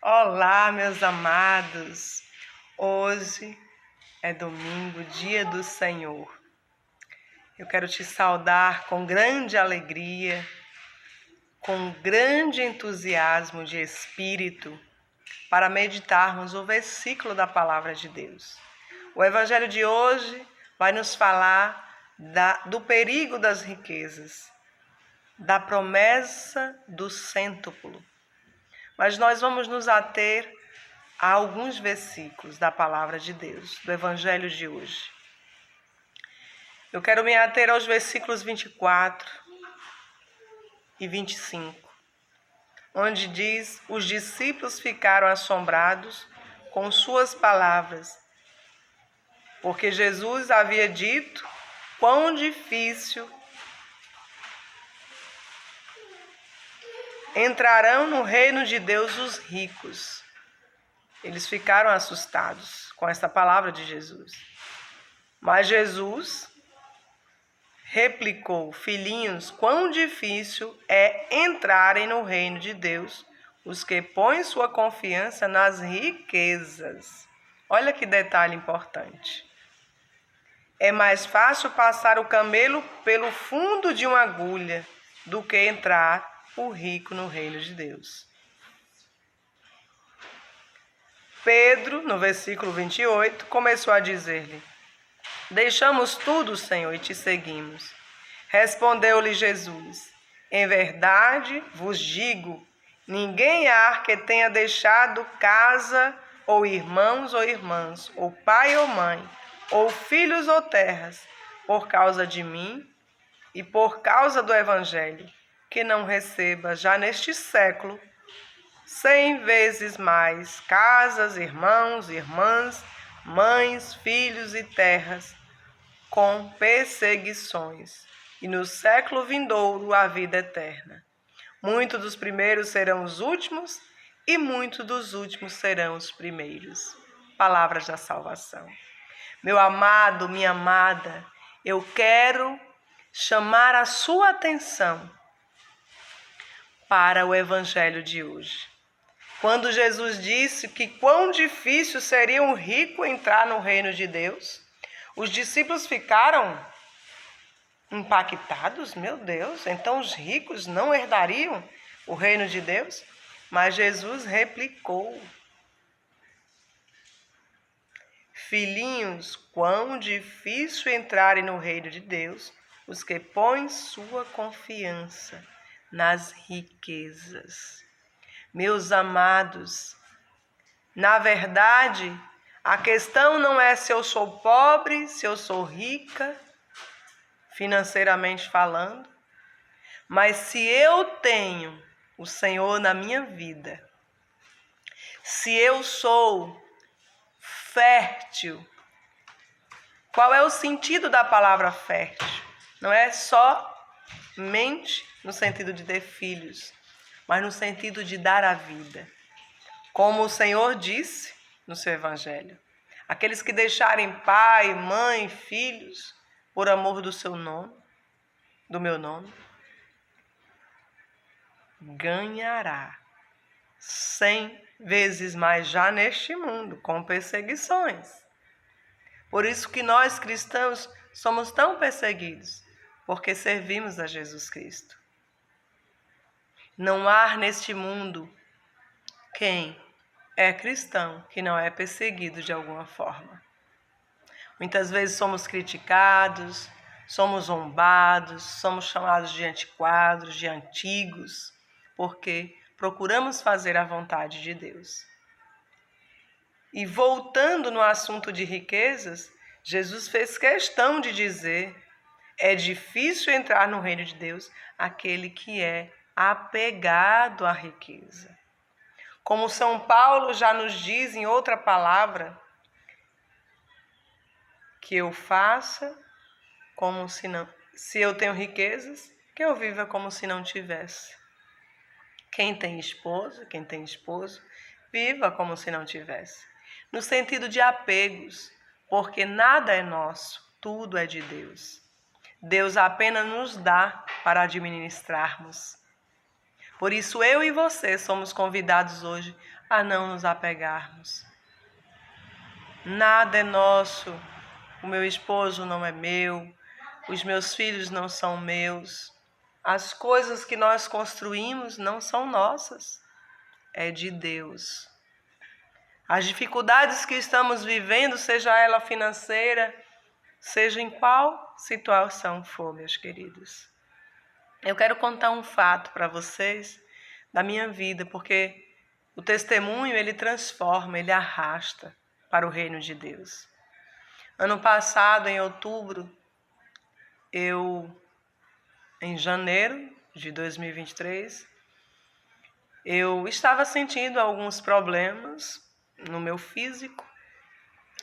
Olá, meus amados. Hoje é domingo, dia do Senhor. Eu quero te saudar com grande alegria, com grande entusiasmo de espírito, para meditarmos o versículo da Palavra de Deus. O Evangelho de hoje vai nos falar do perigo das riquezas, da promessa do cêntuplo. Mas nós vamos nos ater a alguns versículos da Palavra de Deus, do Evangelho de hoje. Eu quero me ater aos versículos 24 e 25, onde diz: os discípulos ficaram assombrados com suas palavras, porque Jesus havia dito quão difícil entrarão no reino de Deus os ricos. Eles ficaram assustados com essa palavra de Jesus. Mas Jesus replicou: filhinhos, quão difícil é entrarem no reino de Deus os que põem sua confiança nas riquezas. Olha que detalhe importante. É mais fácil passar o camelo pelo fundo de uma agulha do que entrar o rico no reino de Deus. Pedro, no versículo 28, começou a dizer-lhe: deixamos tudo, Senhor, e te seguimos. Respondeu-lhe Jesus: em verdade vos digo, ninguém há que tenha deixado casa, ou irmãos ou irmãs, ou pai ou mãe, ou filhos ou terras, por causa de mim e por causa do Evangelho, que não receba já neste século 100 vezes mais casas, irmãos, irmãs, mães, filhos e terras, com perseguições, e no século vindouro a vida eterna. Muitos dos primeiros serão os últimos, e muitos dos últimos serão os primeiros. Palavras da salvação. Meu amado, minha amada, eu quero chamar a sua atenção para o Evangelho de hoje. Quando Jesus disse que quão difícil seria um rico entrar no reino de Deus, os discípulos ficaram impactados. Meu Deus, então os ricos não herdariam o reino de Deus? Mas Jesus replicou: filhinhos, quão difícil entrarem no reino de Deus os que põem sua confiança nas riquezas. Meus amados, na verdade, a questão não é se eu sou pobre, se eu sou rica, financeiramente falando, mas se eu tenho o Senhor na minha vida, se eu sou fértil. Qual é o sentido da palavra fértil? Não é somente no sentido de ter filhos, mas no sentido de dar a vida. Como o Senhor disse no seu Evangelho: aqueles que deixarem pai, mãe, filhos, por amor do seu nome, do meu nome, ganhará 100 vezes mais já neste mundo, com perseguições. Por isso que nós cristãos somos tão perseguidos, porque servimos a Jesus Cristo. Não há neste mundo quem é cristão que não é perseguido de alguma forma. Muitas vezes somos criticados, somos zombados, somos chamados de antiquados, de antigos, porque procuramos fazer a vontade de Deus. E voltando no assunto de riquezas, Jesus fez questão de dizer: é difícil entrar no reino de Deus aquele que é apegado à riqueza. Como São Paulo já nos diz em outra palavra, que eu faça como se eu tenho riquezas, que eu viva como se não tivesse. Quem tem esposo, viva como se não tivesse. No sentido de apegos, porque nada é nosso, tudo é de Deus. Deus apenas nos dá para administrarmos. Por isso eu e você somos convidados hoje a não nos apegarmos. Nada é nosso, o meu esposo não é meu, os meus filhos não são meus. As coisas que nós construímos não são nossas, é de Deus. As dificuldades que estamos vivendo, seja ela financeira, seja em qual situação for, meus queridos. Eu quero contar um fato para vocês da minha vida, porque o testemunho, ele transforma, ele arrasta para o reino de Deus. Ano passado, em outubro, em janeiro de 2023, eu estava sentindo alguns problemas no meu físico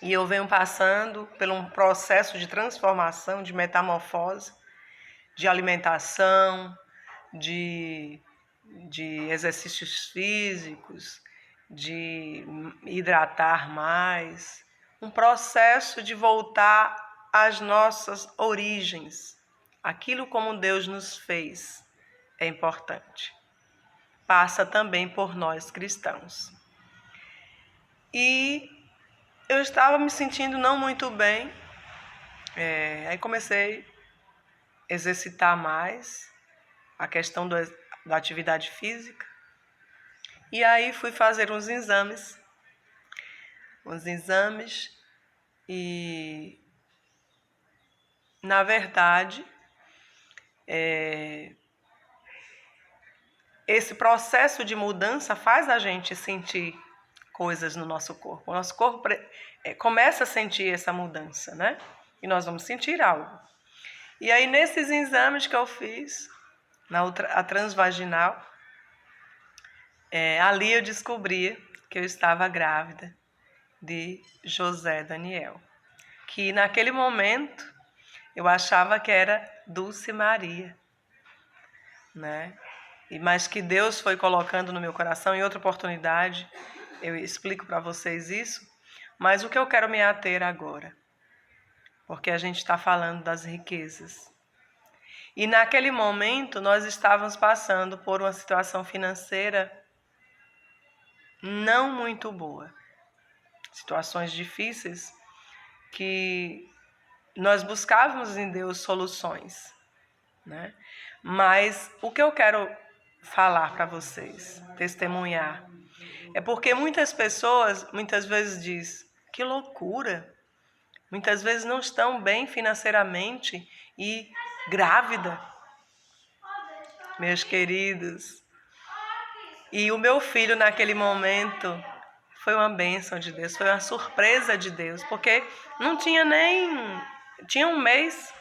e eu venho passando por um processo de transformação, de metamorfose, de alimentação, de exercícios físicos, de hidratar mais, um processo de voltar às nossas origens. Aquilo como Deus nos fez é importante. Passa também por nós cristãos. E eu estava me sentindo não muito bem, aí comecei a exercitar mais a questão da atividade física. E aí fui fazer uns exames e, na verdade, esse processo de mudança faz a gente sentir coisas no nosso corpo. O nosso corpo começa a sentir essa mudança, né? E nós vamos sentir algo. E aí, nesses exames que eu fiz, a transvaginal, ali eu descobri que eu estava grávida de José Daniel, que naquele momento eu achava que era Dulce Maria, né? Mas que Deus foi colocando no meu coração. Em outra oportunidade eu explico para vocês isso, mas o que eu quero me ater agora, porque a gente está falando das riquezas. E naquele momento nós estávamos passando por uma situação financeira não muito boa. Situações difíceis que nós buscávamos em Deus soluções, né? Mas o que eu quero falar para vocês, testemunhar, é porque muitas pessoas muitas vezes dizem, que loucura, muitas vezes não estão bem financeiramente e grávida, meus queridos. E o meu filho naquele momento foi uma bênção de Deus, foi uma surpresa de Deus, porque não tinha tinha um mês,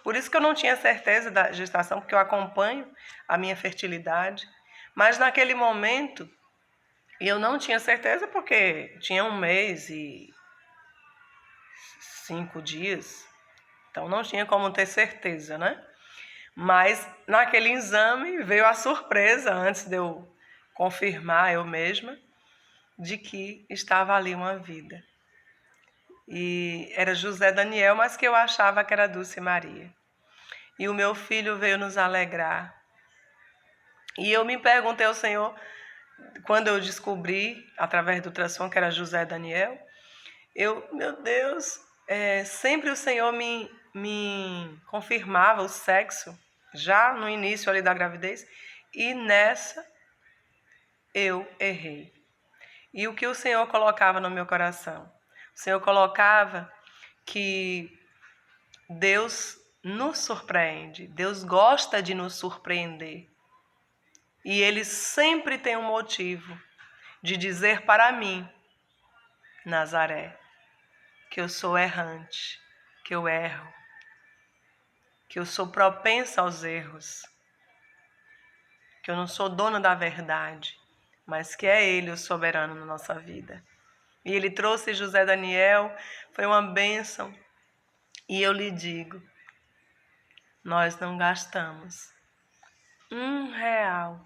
por isso que eu não tinha certeza da gestação, porque eu acompanho a minha fertilidade, mas naquele momento eu não tinha certeza porque tinha um mês e 5 dias, então não tinha como ter certeza, né? Mas naquele exame veio a surpresa, antes de eu confirmar eu mesma, de que estava ali uma vida. E era José Daniel, mas que eu achava que era Dulce Maria. E o meu filho veio nos alegrar. E eu me perguntei ao Senhor, quando eu descobri, através do ultrassom, que era José Daniel, meu Deus, sempre o Senhor me confirmava o sexo, já no início ali da gravidez, e nessa eu errei. E o que o Senhor colocava no meu coração? O Senhor colocava que Deus nos surpreende, Deus gosta de nos surpreender. E Ele sempre tem um motivo de dizer para mim, Nazaré, que eu sou errante, que eu erro, que eu sou propensa aos erros, que eu não sou dona da verdade, mas que é Ele o soberano na nossa vida. E Ele trouxe José Daniel, foi uma bênção. E eu lhe digo, nós não gastamos R$1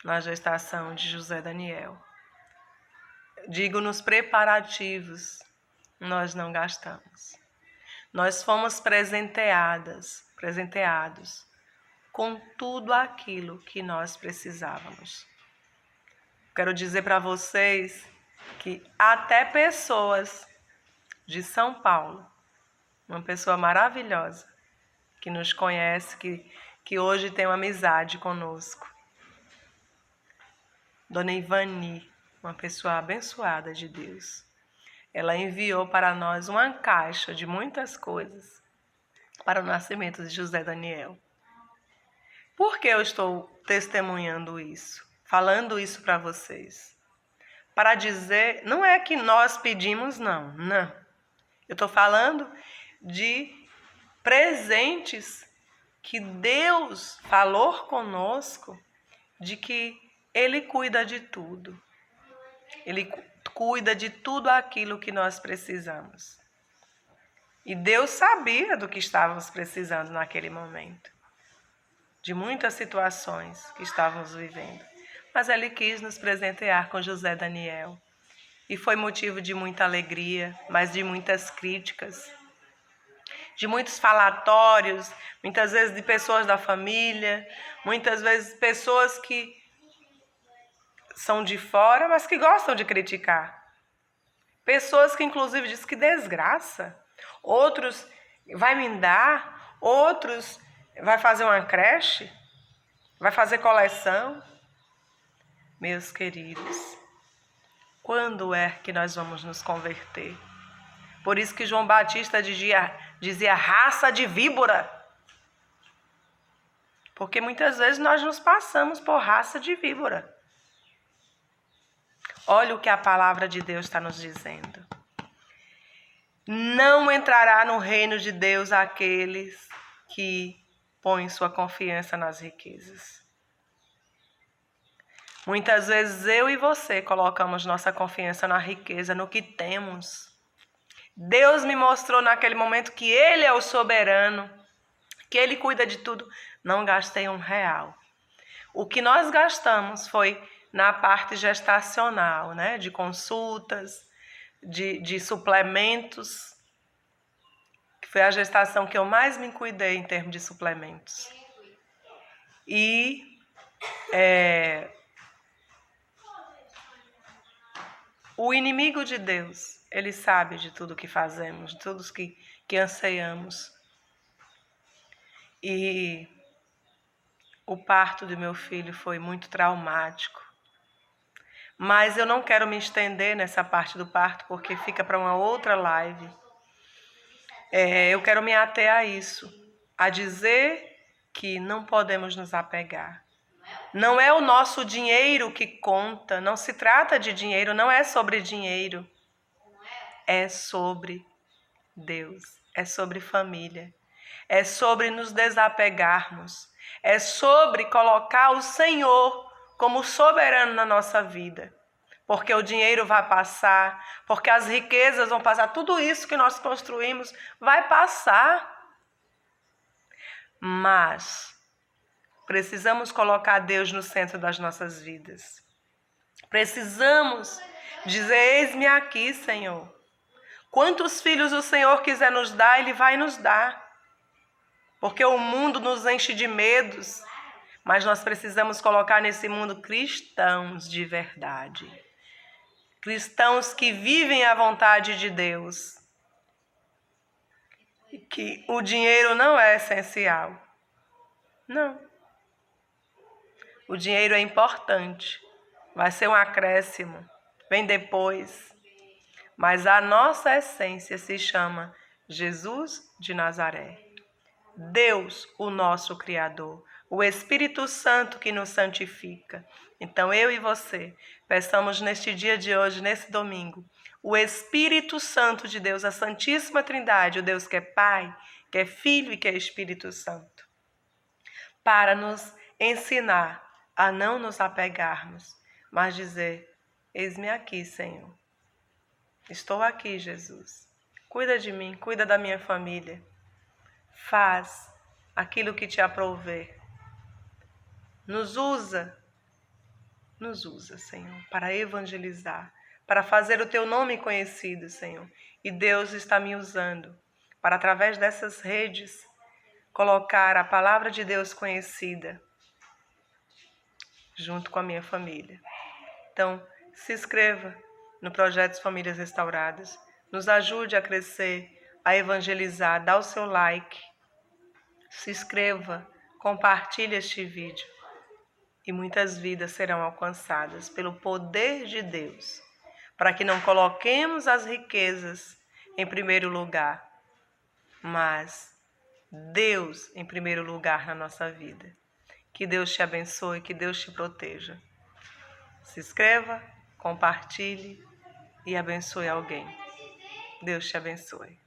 na gestação de José Daniel. Digo, nos preparativos, nós não gastamos. Nós fomos presenteados com tudo aquilo que nós precisávamos. Quero dizer para vocês que até pessoas de São Paulo, uma pessoa maravilhosa, que nos conhece, que hoje tem uma amizade conosco, Dona Ivani, uma pessoa abençoada de Deus, ela enviou para nós uma caixa de muitas coisas para o nascimento de José Daniel. Por que eu estou testemunhando isso? Falando isso para vocês? Para dizer, não é que nós pedimos, não. Eu estou falando de presentes que Deus falou conosco, de que Ele cuida de tudo. Ele cuida de tudo aquilo que nós precisamos. E Deus sabia do que estávamos precisando naquele momento, de muitas situações que estávamos vivendo. Mas Ele quis nos presentear com José Daniel. E foi motivo de muita alegria, mas de muitas críticas, de muitos falatórios, muitas vezes de pessoas da família, muitas vezes pessoas que são de fora, mas que gostam de criticar. Pessoas que inclusive dizem que desgraça. Outros vai me dar, outros vai fazer uma creche, vai fazer coleção. Meus queridos, quando é que nós vamos nos converter? Por isso que João Batista dizia raça de víbora. Porque muitas vezes nós nos passamos por raça de víbora. Olha o que a palavra de Deus está nos dizendo. Não entrará no reino de Deus aqueles que põem sua confiança nas riquezas. Muitas vezes eu e você colocamos nossa confiança na riqueza, no que temos. Deus me mostrou naquele momento que Ele é o soberano, que Ele cuida de tudo. Não gastei R$1. O que nós gastamos foi na parte gestacional, né? De consultas, de suplementos, que foi a gestação que eu mais me cuidei em termos de suplementos. E o inimigo de Deus, ele sabe de tudo que fazemos, de tudo que anseiamos. E o parto do meu filho foi muito traumático. Mas eu não quero me estender nessa parte do parto, porque fica para uma outra live. Eu quero me ater a isso, a dizer que não podemos nos apegar. Não é o nosso dinheiro que conta, não se trata de dinheiro, não é sobre dinheiro. É sobre Deus, é sobre família, é sobre nos desapegarmos, é sobre colocar o Senhor como soberano na nossa vida. Porque o dinheiro vai passar, porque as riquezas vão passar, tudo isso que nós construímos vai passar. Mas precisamos colocar Deus no centro das nossas vidas. Precisamos dizer, eis-me aqui, Senhor. Quantos filhos o Senhor quiser nos dar, Ele vai nos dar. Porque o mundo nos enche de medos, mas nós precisamos colocar nesse mundo cristãos de verdade. Cristãos que vivem a vontade de Deus. E que o dinheiro não é essencial. Não. O dinheiro é importante. Vai ser um acréscimo. Vem depois. Mas a nossa essência se chama Jesus de Nazaré. Deus, o nosso Criador. O Espírito Santo que nos santifica. Então eu e você, peçamos neste dia de hoje, nesse domingo, o Espírito Santo de Deus, a Santíssima Trindade, o Deus que é Pai, que é Filho e que é Espírito Santo, para nos ensinar a não nos apegarmos, mas dizer, eis-me aqui, Senhor. Estou aqui, Jesus. Cuida de mim, cuida da minha família. Faz aquilo que te aprouver. Nos usa, Senhor, para evangelizar, para fazer o teu nome conhecido, Senhor. E Deus está me usando para, através dessas redes, colocar a palavra de Deus conhecida junto com a minha família. Então, se inscreva no Projeto Famílias Restauradas, nos ajude a crescer, a evangelizar, dá o seu like, se inscreva, compartilhe este vídeo e muitas vidas serão alcançadas pelo poder de Deus, para que não coloquemos as riquezas em primeiro lugar, mas Deus em primeiro lugar na nossa vida. Que Deus te abençoe, que Deus te proteja. Se inscreva, compartilhe e abençoe alguém. Deus te abençoe.